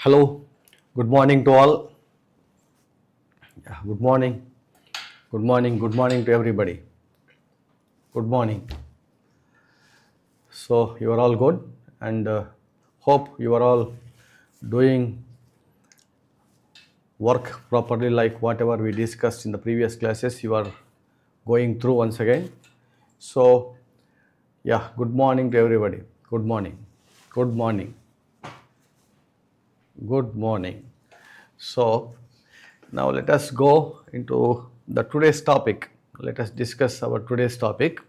Hello, good morning to all. Good morning, good morning to everybody. Good morning. So, you are all good and hope you are all doing work properly, like whatever we discussed in the previous classes, you are going through once again. So, yeah, good morning to everybody. Good morning. Good morning. Good morning. So, now let us go into the today's topic. Let us discuss our today's topic.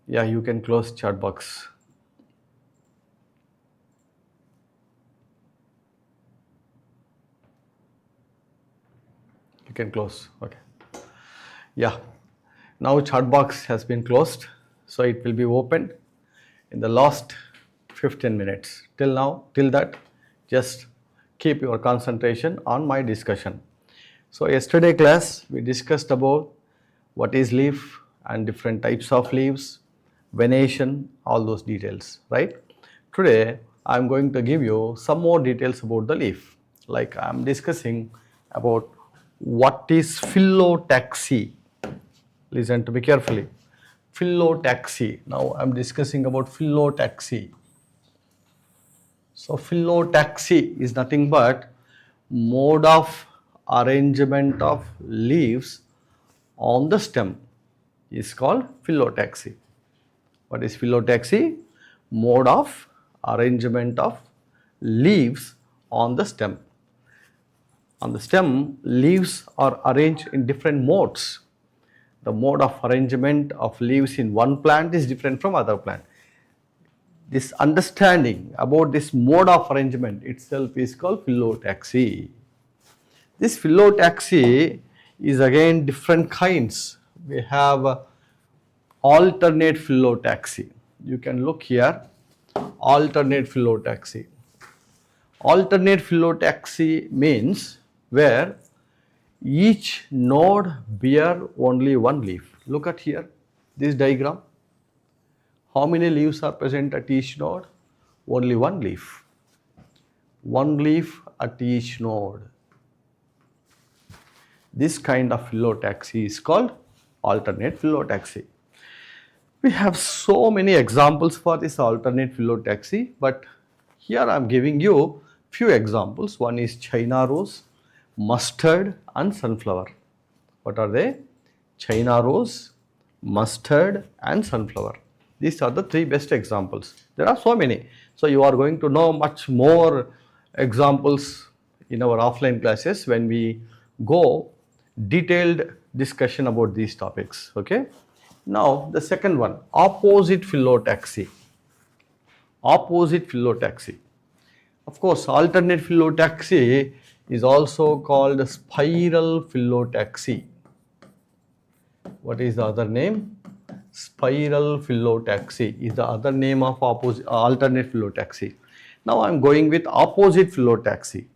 Yeah, you can close chat box. You can close. Okay. Yeah. Now chat box has been closed, so it will be opened in the last 15 minutes. Till now, till that, just keep your concentration on my discussion. So yesterday class we discussed about what is leaf and different types of leaves, venation, all those details, right? Today I am going to give you some more details about the leaf. Like I am discussing about what is phyllotaxy. Listen to me carefully. Phyllotaxy. Now I am discussing about phyllotaxy. So phyllotaxy is nothing but mode of arrangement of leaves on the stem is called phyllotaxy. What is phyllotaxy? Mode of arrangement of leaves on the stem. On the stem, leaves are arranged in different modes. The mode of arrangement of leaves in one plant is different from other plant. This understanding about this mode of arrangement itself is called phyllotaxy. This phyllotaxy is again different kinds. We have alternate phyllotaxy. You can look here, alternate phyllotaxy. Alternate phyllotaxy means where each node bear only one leaf. Look at here, this diagram. How many leaves are present at each node? Only one leaf. One leaf at each node. This kind of phyllotaxy is called alternate phyllotaxy. We have so many examples for this alternate phyllotaxy, but here I am giving you few examples. One is China rose, mustard and sunflower. What are they? China rose, mustard and sunflower. These are the three best examples. There are so many. So you are going to know much more examples in our offline classes when we go detailed discussion about these topics. Okay. Now the second one, opposite phyllotaxy. Opposite phyllotaxy. Of course, alternate phyllotaxy is also called spiral phyllotaxy. What is the other name? Spiral phyllotaxy is the other name of alternate phyllotaxy. Now I am going with opposite phyllotaxy.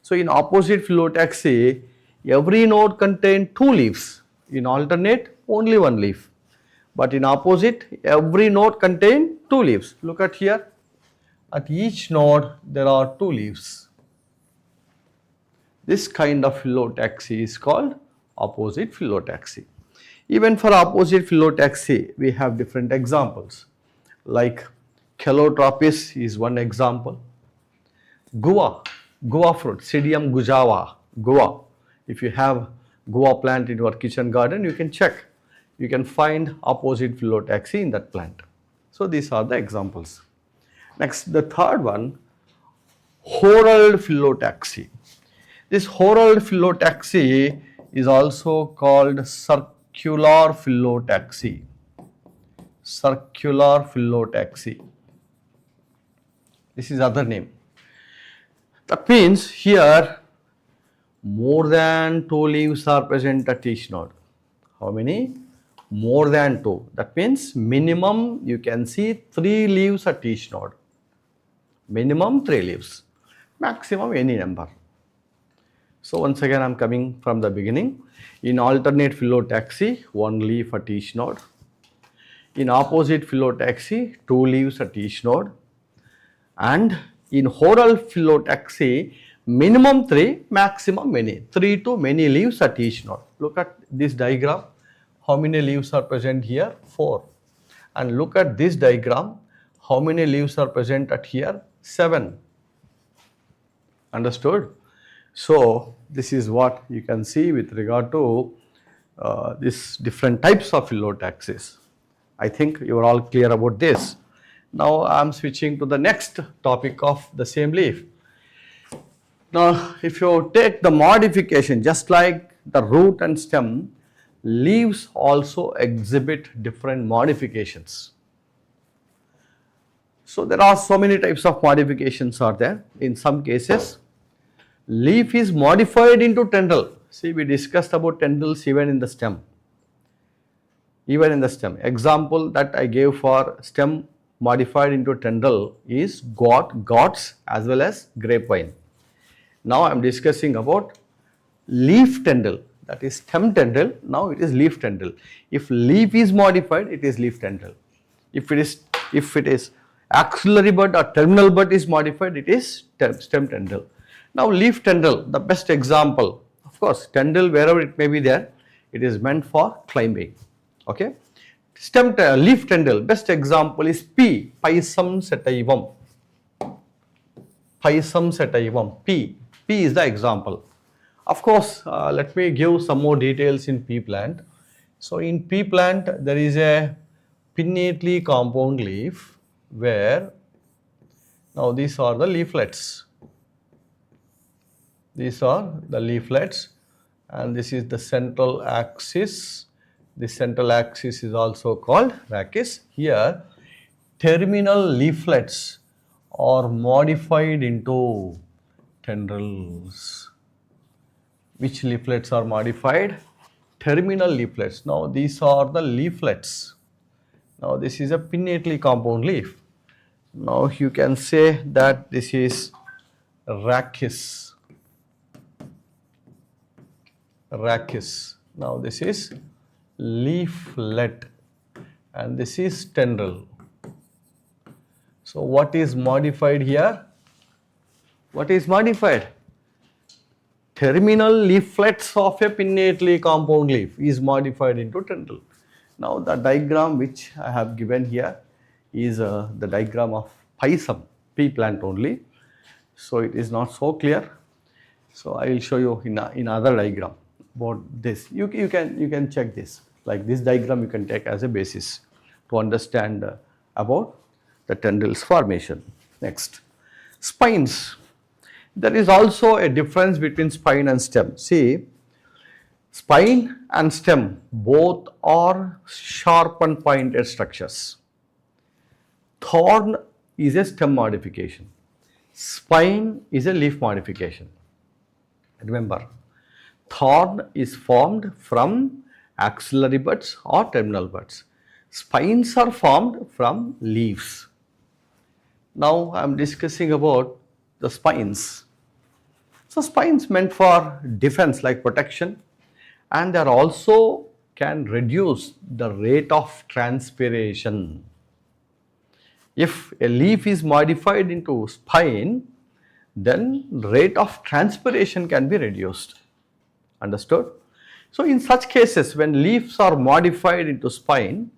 So in opposite phyllotaxy, every node contains two leaves. In alternate, only one leaf. But in opposite, every node contains two leaves. Look at here. At each node, there are two leaves. This kind of phyllotaxy is called opposite phyllotaxy. Even for opposite phyllotaxy, we have different examples. Like Calotropis is one example. Guava fruit, Psidium gujava, guava. If you have guava plant in your kitchen garden, you can check. You can find opposite phyllotaxy in that plant. So these are the examples. Next, the third one, whorled phyllotaxy. This whorled phyllotaxy is also called circular phyllotaxy. Circular phyllotaxy. This is other name. That means here more than two leaves are present at each node. How many? More than two. That means minimum you can see 3 leaves at each node. Minimum 3 leaves. Maximum any number. So once again I am coming from the beginning. In alternate phyllotaxy, 1 leaf at each node. In opposite phyllotaxy, 2 leaves at each node. And In oral phyllotaxy, minimum 3, maximum many. 3 to many leaves at each node. Look at this diagram. How many leaves are present here? 4. And look at this diagram. How many leaves are present at here? 7. Understood? So this is what you can see with regard to these different types of phyllotaxis. I think you are all clear about this. Now I am switching to the next topic of the same leaf. Now if you take the modification, just like the root and stem, leaves also exhibit different modifications. So there are so many types of modifications are there. In some cases, leaf is modified into tendril. See, we discussed about tendrils even in the stem. Even in the stem. Example that I gave for stem modified into tendril is gourds as well as grapevine. Now I am discussing about leaf tendril, that is stem tendril. Now it is leaf tendril. If leaf is modified, it is leaf tendril. If it is axillary bud or terminal bud is modified, it is stem tendril. Now leaf tendril, the best example, of course tendril wherever it may be there, it is meant for climbing. Okay. Leaf tendril, best example is P, Pisum sativum. Pisum sativum, P is the example. Of course, let me give some more details in pea plant. So in pea plant, there is a pinnately compound leaf where, now these are the leaflets. These are the leaflets and this is the central axis. This central axis is also called rachis. Here, terminal leaflets are modified into tendrils. Which leaflets are modified? Terminal leaflets. Now these are the leaflets. Now this is a pinnately compound leaf. Now you can say that this is rachis. Rachis. Now this is leaflet and this is tendril. So what is modified here? What is modified? Terminal leaflets of a pinnately compound leaf is modified into tendril. Now the diagram which I have given here is the diagram of Pisum, pea plant only. So it is not so clear. So I will show you in other diagram about this. You can check this. Like this diagram you can take as a basis to understand about the tendrils formation. Next, spines. There is also a difference between spine and stem. See, spine and stem both are sharp and pointed structures. Thorn is a stem modification. Spine is a leaf modification. Remember, thorn is formed from axillary buds or terminal buds. Spines are formed from leaves. Now I am discussing about the spines. So spines meant for defense like protection, and they are also can reduce the rate of transpiration. If a leaf is modified into spine, then rate of transpiration can be reduced. Understood? So in such cases, when leaves are modified into spine,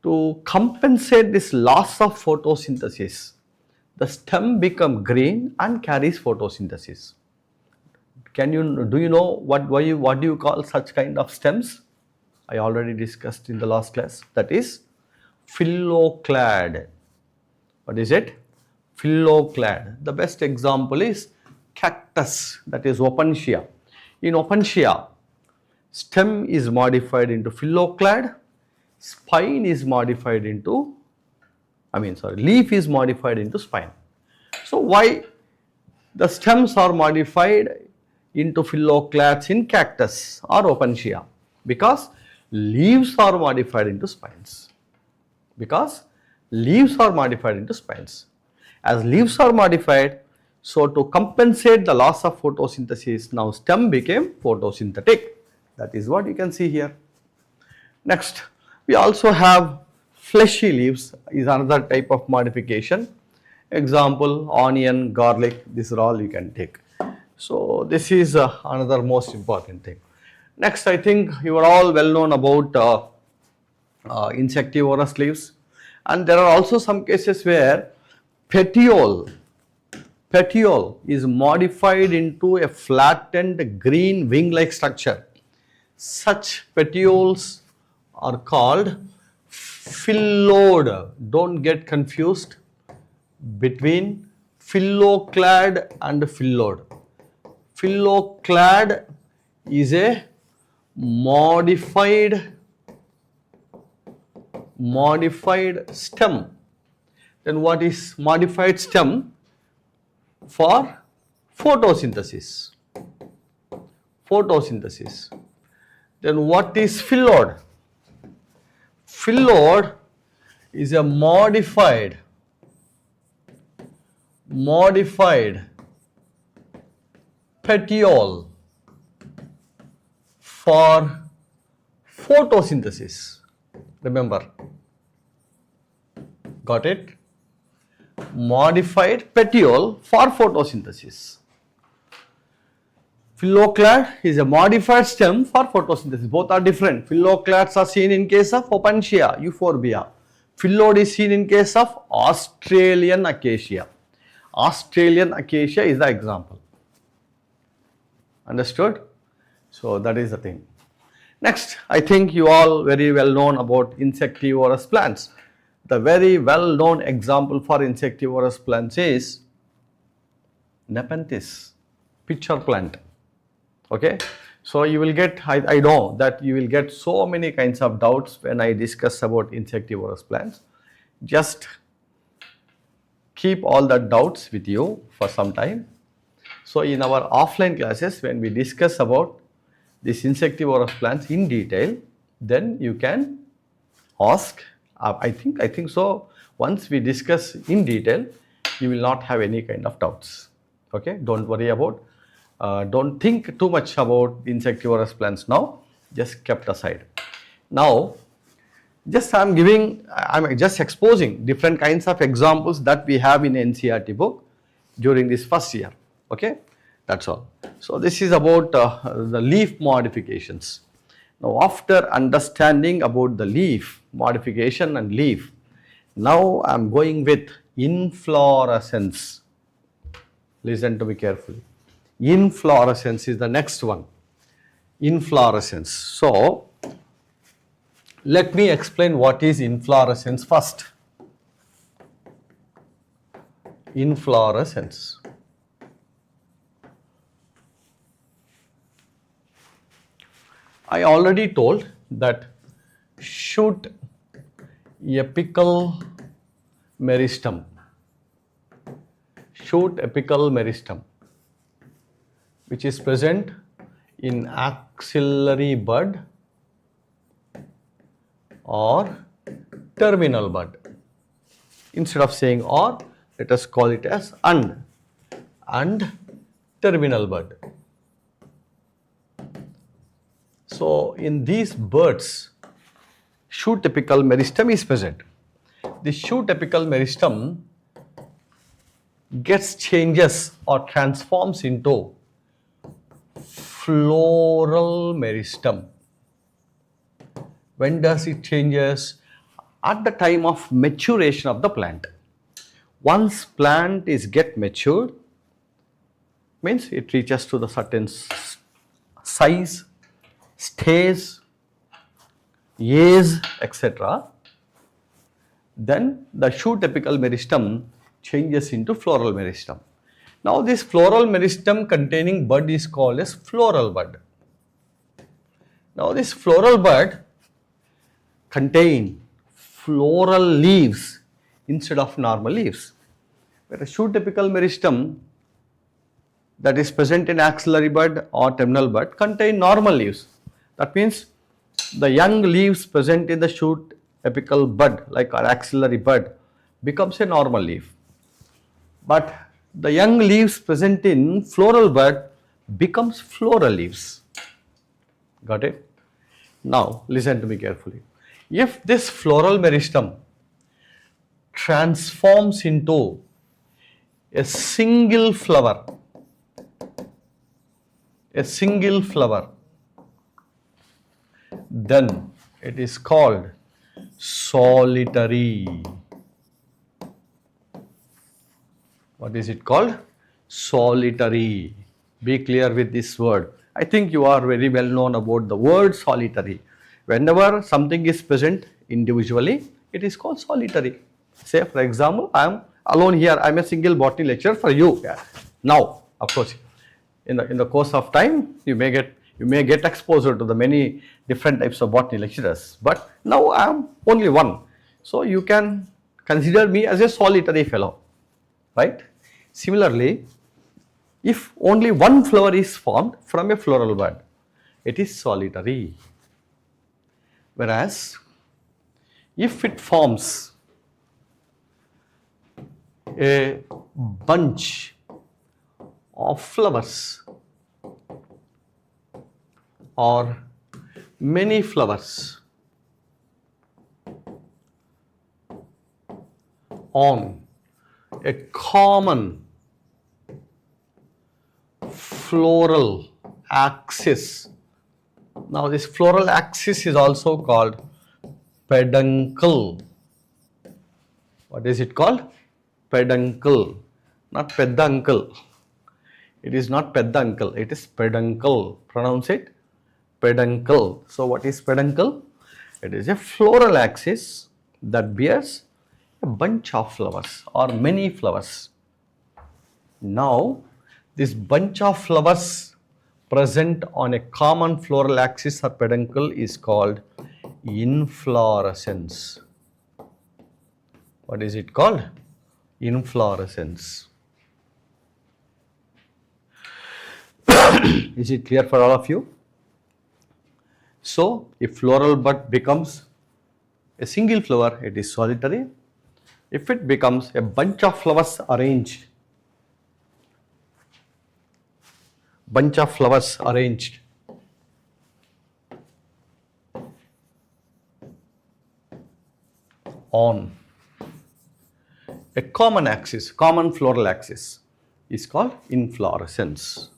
to compensate this loss of photosynthesis, the stem becomes green and carries photosynthesis. Do you know what do you call such kind of stems? I already discussed in the last class. That is phyllo-clad. What is it? Phyllo-clad. The best example is cactus, that is opuntia. In opuntia, stem is modified into phyllo-clad, spine is modified into, leaf is modified into spine. So why the stems are modified into phyllo-clads in cactus or opuntia? Because leaves are modified into spines. Because leaves are modified into spines. As leaves are modified, so to compensate the loss of photosynthesis, now stem became photosynthetic. That is what you can see here. Next, we also have fleshy leaves is another type of modification. Example, onion, garlic, these are all you can take. So this is another most important thing. Next, I think you are all well known about insectivorous leaves, and there are also some cases where petiole is modified into a flattened green wing-like structure. Such petioles are called phyllodes. Don't get confused between phyllo-clad and phyllodes. Phyllo-clad is a modified stem. Then what is modified stem? For photosynthesis. Then what is phyllodes? Phyllodes is a modified petiole for photosynthesis. Remember, got it? Modified petiole for photosynthesis. Phyllo-clad is a modified stem for photosynthesis. Both are different. Phyllo-clads are seen in case of Opuntia, euphorbia. Phyllodes is seen in case of Australian acacia. Australian acacia is the example. Understood? So that is the thing. Next, I think you all very well known about insectivorous plants. The very well known example for insectivorous plants is Nepenthes, pitcher plant. Okay, so you will get, I know that you will get so many kinds of doubts when I discuss about insectivorous plants. Just keep all the doubts with you for some time. So in our offline classes, when we discuss about these insectivorous plants in detail, then you can ask. I think so. Once we discuss in detail, you will not have any kind of doubts. Okay, don't worry about, don't think too much about insectivorous plants now, just kept aside. Now, I'm just exposing different kinds of examples that we have in NCERT book during this first year. Okay, that's all. So this is about the leaf modifications. Now, after understanding about the leaf modification and leaf, now I am going with inflorescence. Listen to me carefully. Inflorescence is the next one. Inflorescence. So, let me explain what is inflorescence first. Inflorescence. I already told that shoot apical meristem. Shoot apical meristem, which is present in axillary bud or terminal bud. Instead of saying or, let us call it as and terminal bud. So in these buds, shoot apical meristem is present. The shoot apical meristem gets changes or transforms into floral meristem. When does it changes? At the time of maturation of the plant. Once plant is get matured, means it reaches to the certain size, stage, age, etc. Then the shoot apical meristem changes into floral meristem. Now this floral meristem containing bud is called as floral bud. Now this floral bud contain floral leaves instead of normal leaves. Whereas shoot apical meristem that is present in axillary bud or terminal bud contain normal leaves. That means the young leaves present in the shoot apical bud like our axillary bud becomes a normal leaf. But the young leaves present in floral bud becomes floral leaves. Got it? Now listen to me carefully. If this floral meristem transforms into a single flower, then it is called solitary. What is it called? Solitary. Be clear with this word. I think you are very well known about the word solitary. Whenever something is present individually, it is called solitary. Say for example, I am alone here. I am a single botany lecturer for you. Now, of course, in the course of time, you may get exposed to the many different types of botany lecturers. But now I am only one. So you can consider me as a solitary fellow, right? Similarly, if only one flower is formed from a floral bud, it is solitary. Whereas, if it forms a bunch of flowers or many flowers on a common floral axis. Now this floral axis is also called peduncle. What is it called? Peduncle, not peduncle. It is not peduncle, it is peduncle. Pronounce it peduncle. So what is peduncle? It is a floral axis that bears a bunch of flowers or many flowers. Now this bunch of flowers present on a common floral axis or peduncle is called inflorescence. What is it called? Inflorescence. Is it clear for all of you? So, if floral bud becomes a single flower, it is solitary. If it becomes a bunch of flowers arranged, on a common axis, common floral axis, is called inflorescence.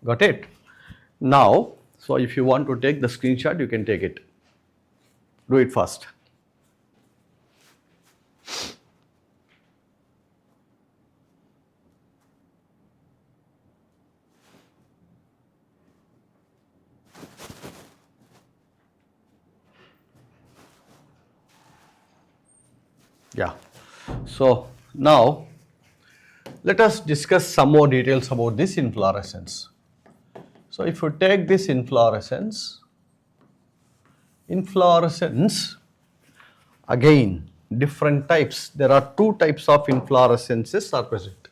Got it? Now, so if you want to take the screenshot, you can take it. Do it fast. Yeah. So now let us discuss some more details about this inflorescence. So if you take this inflorescence, again different types. There are two types of inflorescences are present.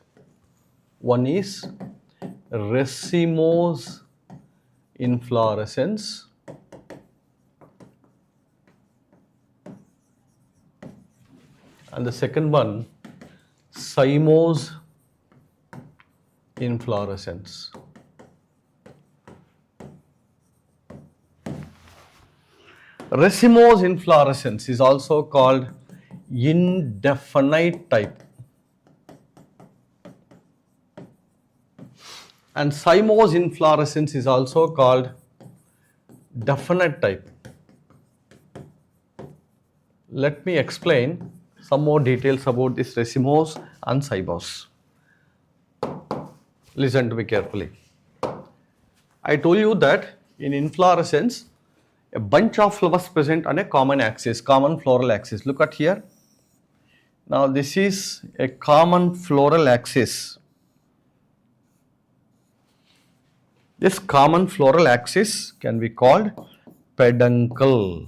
One is racemose inflorescence, and the second one cymose inflorescence. Racemose inflorescence is also called indefinite type, and cymose inflorescence is also called definite type. Let me explain some more details about this racemose and cymose. Listen to me carefully. I told you that in inflorescence, a bunch of flowers present on a common axis, common floral axis. Look at here. Now this is a common floral axis. This common floral axis can be called peduncle.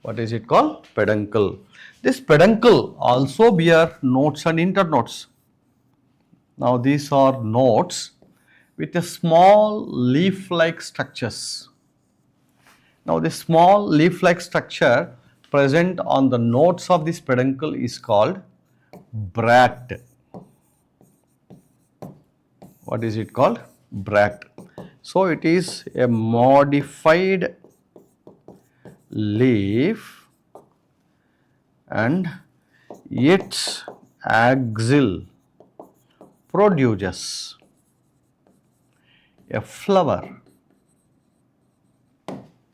What is it called? Peduncle. This peduncle also bear nodes and internodes. Now these are nodes with a small leaf-like structures. Now this small leaf-like structure present on the nodes of this peduncle is called bract. What is it called? Bract. So it is a modified leaf and its axil produces a flower.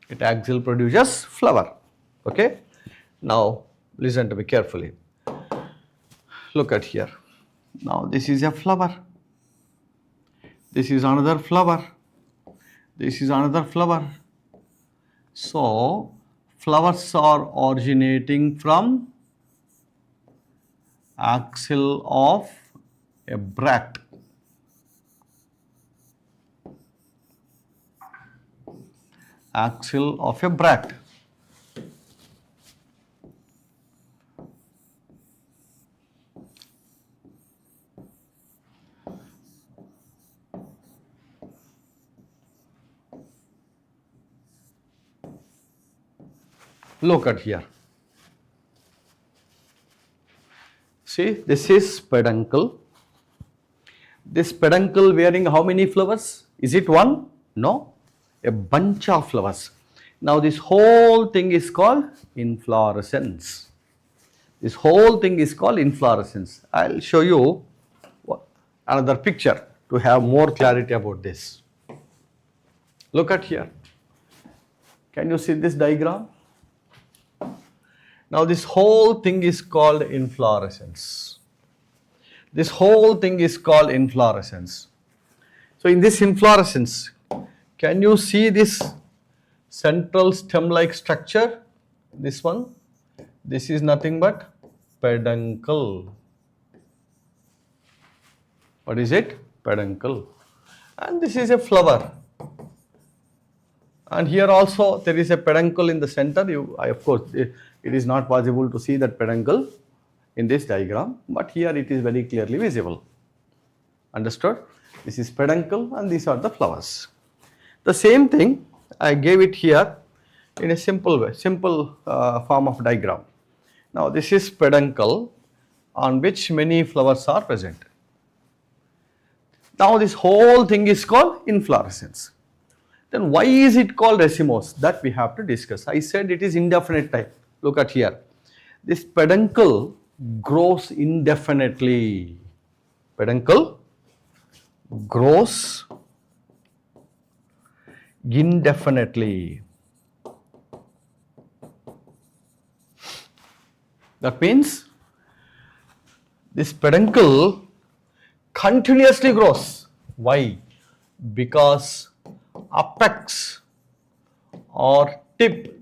It axil produces flower. Okay. Now listen to me carefully. Look at here. Now this is a flower. This is another flower. This is another flower. So flowers are originating from axil of a bract. Axil of a bract. Look at here. See, this is peduncle. This peduncle wearing how many flowers? Is it one? No, a bunch of flowers. Now this whole thing is called inflorescence. This whole thing is called inflorescence. I'll show you another picture to have more clarity about this. Look at here. Can you see this diagram? Now this whole thing is called inflorescence. This whole thing is called inflorescence. So in this inflorescence, can you see this central stem-like structure? This one, this is nothing but peduncle. What is it? Peduncle. And this is a flower. And here also there is a peduncle in the center. Of course, it is not possible to see that peduncle in this diagram, but here it is very clearly visible. Understood? This is peduncle and these are the flowers. The same thing I gave it here in a simple way, simple form of diagram. Now this is peduncle on which many flowers are present. Now this whole thing is called inflorescence. Then why is it called racemose? That we have to discuss. I said it is indefinite type. Look at here. This peduncle grows indefinitely. Peduncle grows indefinitely. That means this peduncle continuously grows. Why? Because apex or tip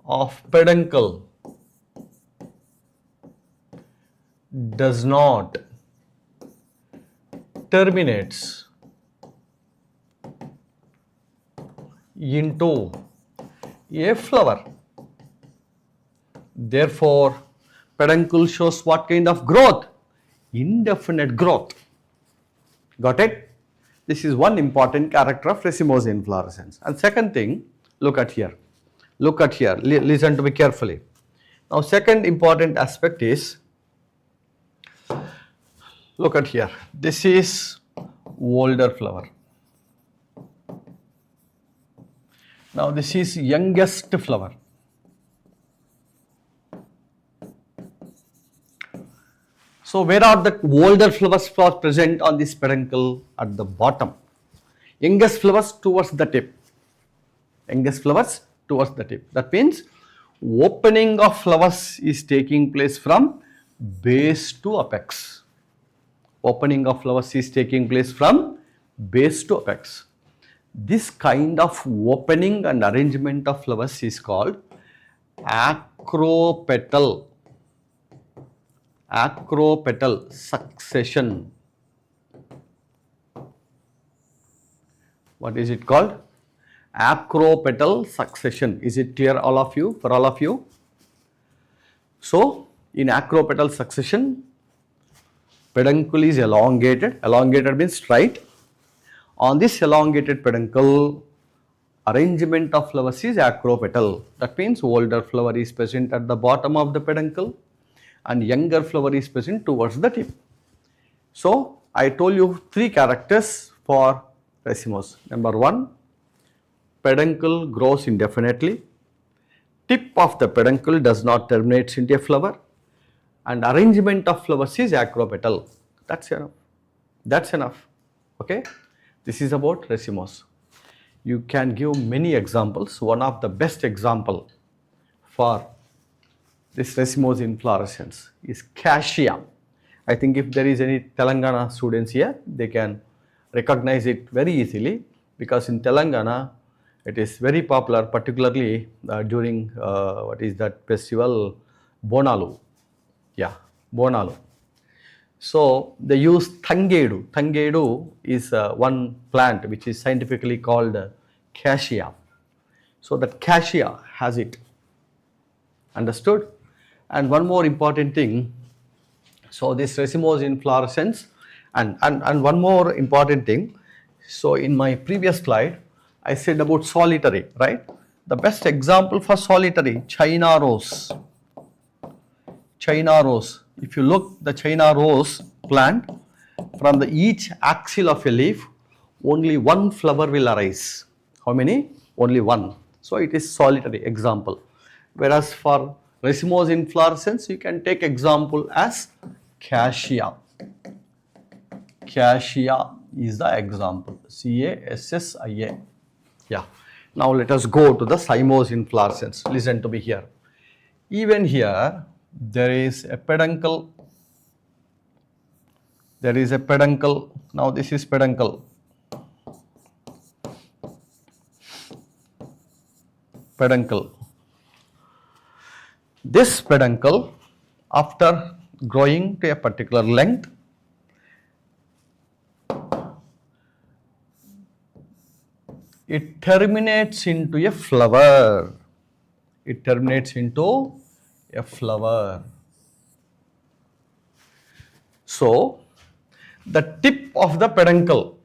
of peduncle does not terminates into a flower. Therefore, peduncle shows what kind of growth? Indefinite growth. Got it? This is one important character of racemose inflorescence. And second thing, look at here. Look at here. Listen to me carefully. Now, second important aspect is, look at here. This is older flower. Now, this is youngest flower. So, where are the older flowers present on this peduncle? At the bottom. Youngest flowers towards the tip. Youngest flowers towards the tip. That means opening of flowers is taking place from base to apex. Opening of flowers is taking place from base to apex. This kind of opening and arrangement of flowers is called acropetal. Acropetal succession. What is it called? Acropetal succession. Is it clear all of you, for all of you? So, in acropetal succession, peduncle is elongated. Elongated means straight. On this elongated peduncle, arrangement of flowers is acropetal. That means older flower is present at the bottom of the peduncle and younger flower is present towards the tip. So, I told you three characters for racemose. Number one, peduncle grows indefinitely. Tip of the peduncle does not terminate into a flower. and arrangement of flowers is acropetal. That's enough. That's enough. Okay. This is about racemose. You can give many examples. One of the best example for this racemose inflorescence is cassia. I think if there is any Telangana students here, they can recognize it very easily, because in Telangana it is very popular, particularly during what is that festival, Bonalu. Yeah, Bonalu. So they use tangedu. Tangedu is one plant which is scientifically called cassia. So that cassia has it. Understood? And one more important thing. So this racemose inflorescence, and one more important thing. So in my previous slide, I said about solitary, right? The best example for solitary, China rose. China rose. If you look the China rose plant, from the each axil of a leaf, only one flower will arise. How many? Only one. So it is solitary example. Whereas for racemose inflorescence, you can take example as cassia. Cassia is the example. C-A-S-S-I-A. Yeah. Now let us go to the cymose inflorescence. Listen to me here. Even here, there is a peduncle. There is a peduncle. Now this is peduncle. Peduncle. This peduncle, after growing to a particular length, it terminates into a flower. It terminates into a flower. So the tip of the peduncle.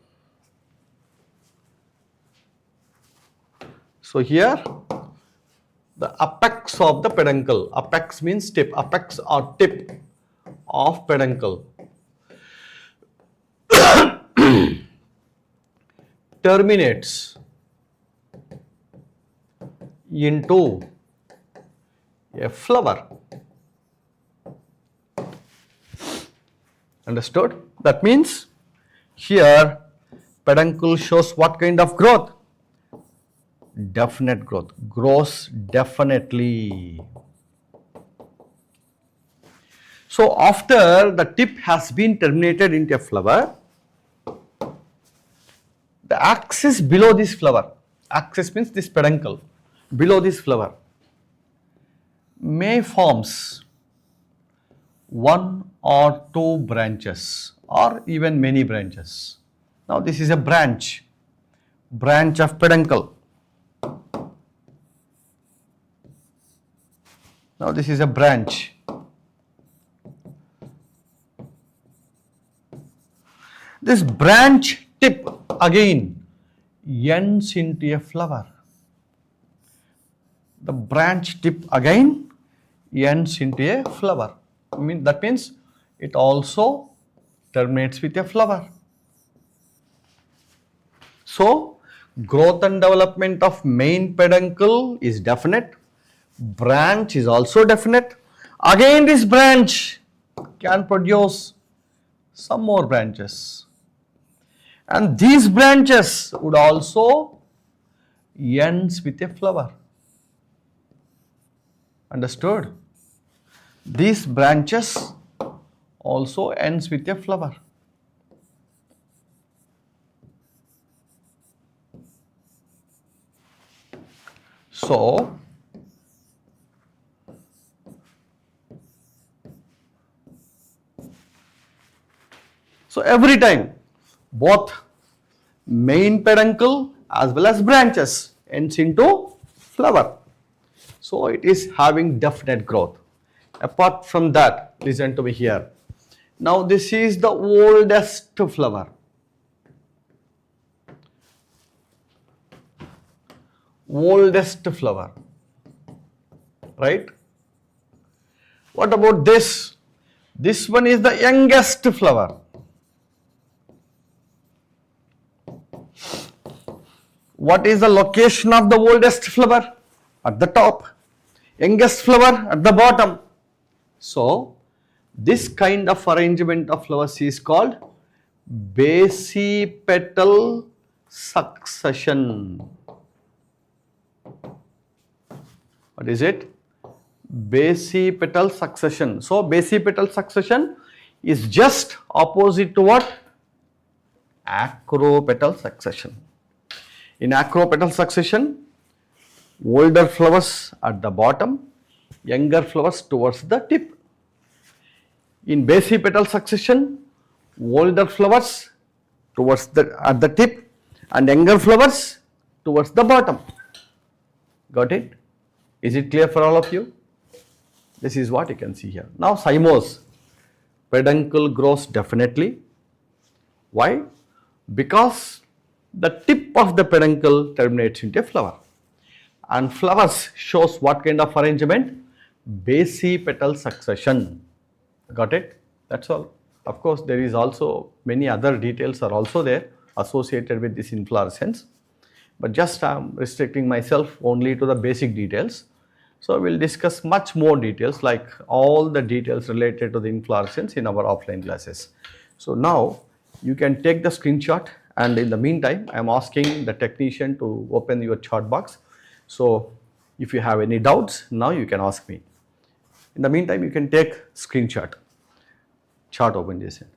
So here the apex of the peduncle. Apex means tip. Apex or tip of peduncle terminates into a flower. Understood? That means here peduncle shows what kind of growth? Definite growth. Grows definitely. So after the tip has been terminated into a flower, the axis below this flower, axis means this peduncle, below this flower, may forms one or two branches or even many branches. Now this is a branch of peduncle. Now this is a branch. This branch tip again ends into a flower. The branch tip again ends into a flower. That means it also terminates with a flower. So growth and development of main peduncle is definite. Branch is also definite. Again this branch can produce some more branches. And these branches would also ends with a flower. Understood? These branches also ends with a flower. So every time both main peduncle as well as branches ends into flower. So it is having definite growth. Apart from that, listen to me here. Now this is the oldest flower. Oldest flower. Right? What about this? This one is the youngest flower. What is the location of the oldest flower? At the top. Youngest flower at the bottom. So This kind of arrangement of flowers is called basipetal succession. What is it? Basipetal succession. So basipetal succession is just opposite to what? Acropetal succession. In acropetal succession, older flowers at the bottom, younger flowers towards the tip. In basipetal succession, older flowers towards at the tip and younger flowers towards the bottom. Got it? Is it clear for all of you? This is what you can see here. Now cymose, peduncle grows definitely. Why? Because the tip of the peduncle terminates into a flower, and flowers shows what kind of arrangement? Basipetal succession. Got it? That's all. Of course, there is also many other details are also there associated with this inflorescence, but just I am restricting myself only to the basic details. So we will discuss much more details, like all the details related to the inflorescence in our offline classes. So now you can take the screenshot, and in the meantime I am asking the technician to open your chat box. So if you have any doubts, now you can ask me. In the meantime you can take screenshot. Chart open చేసేయండి.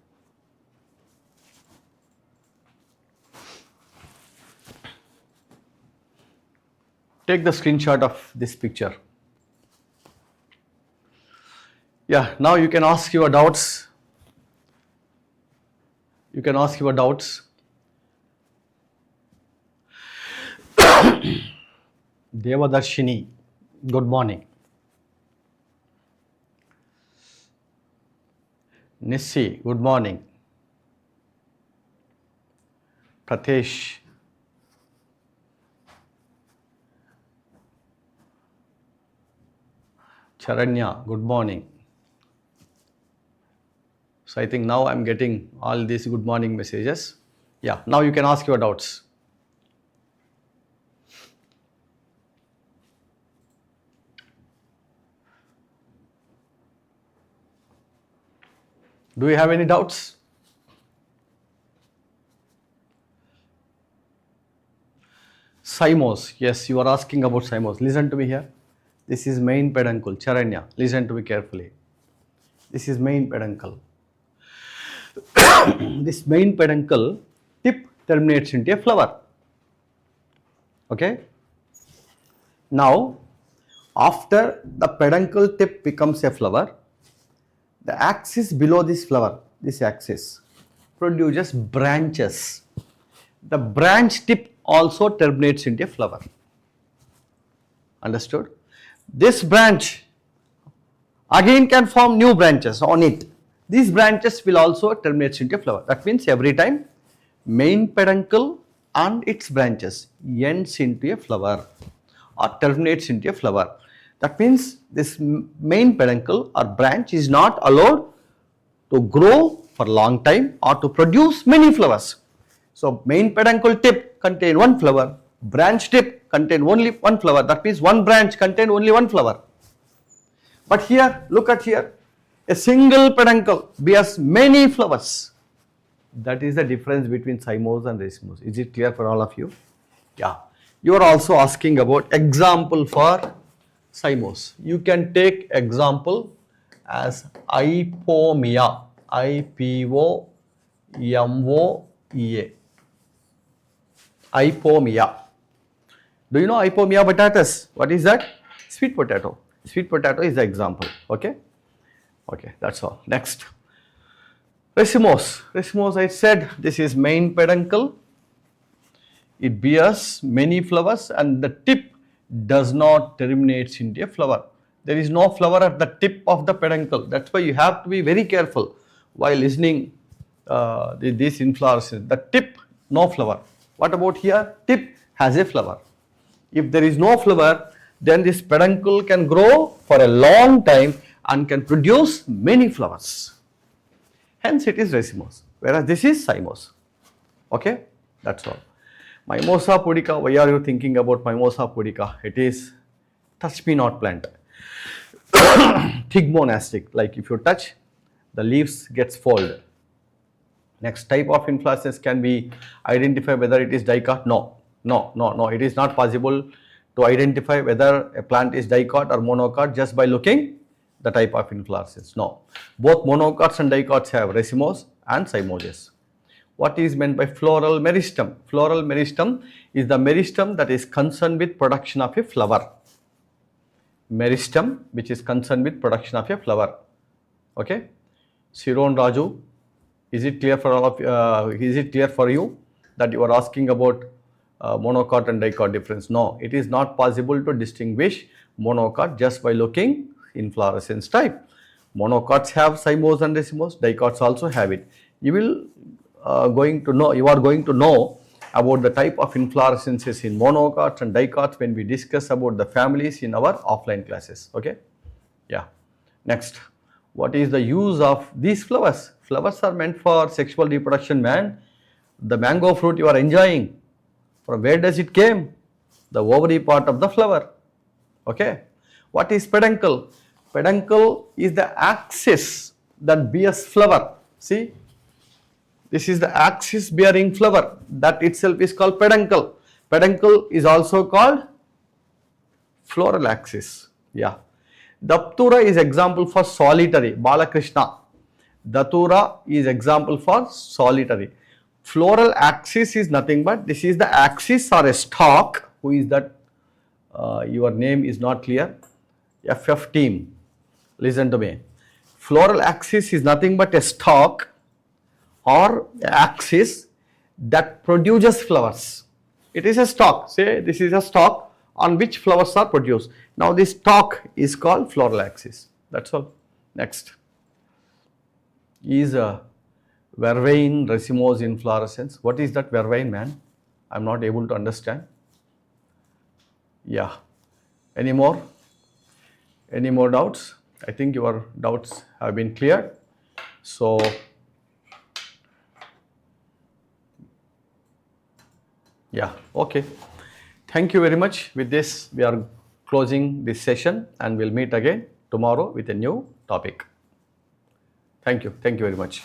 Take the screenshot of this picture. Yeah, now you can ask your doubts. You can ask your doubts. Devadarshini, good morning. Nissi, good morning. Pratesh. Charanya, good morning. So I think now I am getting all these good morning messages. Yeah, now you can ask your doubts. Do you have any doubts? Cymose, yes, you are asking about cymose. Listen to me here. This is main peduncle, Charanya. Listen to me carefully. This is main peduncle. This main peduncle tip terminates into a flower. Okay. Now, after the peduncle tip becomes a flower, the axis below this flower, this axis, produces branches. The branch tip also terminates into a flower. Understood? This branch again can form new branches on it. These branches will also terminate into a flower. That means every time main peduncle and its branches ends into a flower or terminates into a flower. That means this main peduncle or branch is not allowed to grow for a long time or to produce many flowers. So main peduncle tip contain one flower, branch tip contain only one flower. That means one branch contain only one flower. But here, look at here, a single peduncle bears many flowers. That is the difference between cymose and racemose. Is it clear for all of you? Yeah. You are also asking about example for cymose. You can take example as ipomea. I-P-O-M-O-E-A. Ipomea. Do you know ipomea potatoes? What is that? Sweet potato. Sweet potato is the example. Okay. Okay, that's all. Next. Racemose. Racemose, I said this is main peduncle. It bears many flowers and the tip does not terminate into a flower. There is no flower at the tip of the peduncle. That's why you have to be very careful while listening this inflorescence. The tip, no flower. What about here? Tip has a flower. If there is no flower, then this peduncle can grow for a long time and can produce many flowers. Hence it is racemose, whereas this is cymose. Okay, that's all. Mimosa pudica, why are you thinking about Mimosa pudica? It is touch me not plant. Thick monastic, like if you touch, the leaves gets folded. Next type of inflorescence can be identify whether it is dicot. No, it is not possible to identify whether a plant is dicot or monocot just by looking the type of inflorescence. No, both monocots and dicots have racemose and cymoses. What is meant by floral meristem? Floral meristem is the meristem that is concerned with production of a flower. Meristem which is concerned with production of a flower. Okay, Siron Raju, is it clear for all of is it clear for you that you are asking about monocot and dicot difference? No, it is not possible to distinguish monocot just by looking inflorescence type. Monocots have cymose and racemose, dicots also have it. You are going to know about the type of inflorescences in monocots and dicots when we discuss about the families in our offline classes. Okay, yeah. Next, what is the use of these flowers? Flowers are meant for sexual reproduction, man. The mango fruit you are enjoying, from where does it came? The ovary part of the flower. Okay. What is peduncle? Peduncle is the axis that bears flower. See, this is the axis bearing flower, that itself is called peduncle. Peduncle is also called floral axis. Yeah. Datura is example for solitary. Balakrishna. Datura is example for solitary. Floral axis is nothing but this is the axis or a stalk. Who is that? Your name is not clear. FF team. Listen to me. Floral axis is nothing but a stalk or axis that produces flowers. It is a stalk. Say this is a stalk on which flowers are produced. Now this stalk is called floral axis. That's all. Next is a vervain racemose inflorescence. What is that vervain, man? I am not able to understand. Yeah. Any more? Any more doubts? I think your doubts have been cleared. So, yeah, okay. Thank you very much. With this, we are closing this session and we'll meet again tomorrow with a new topic. Thank you. Thank you very much.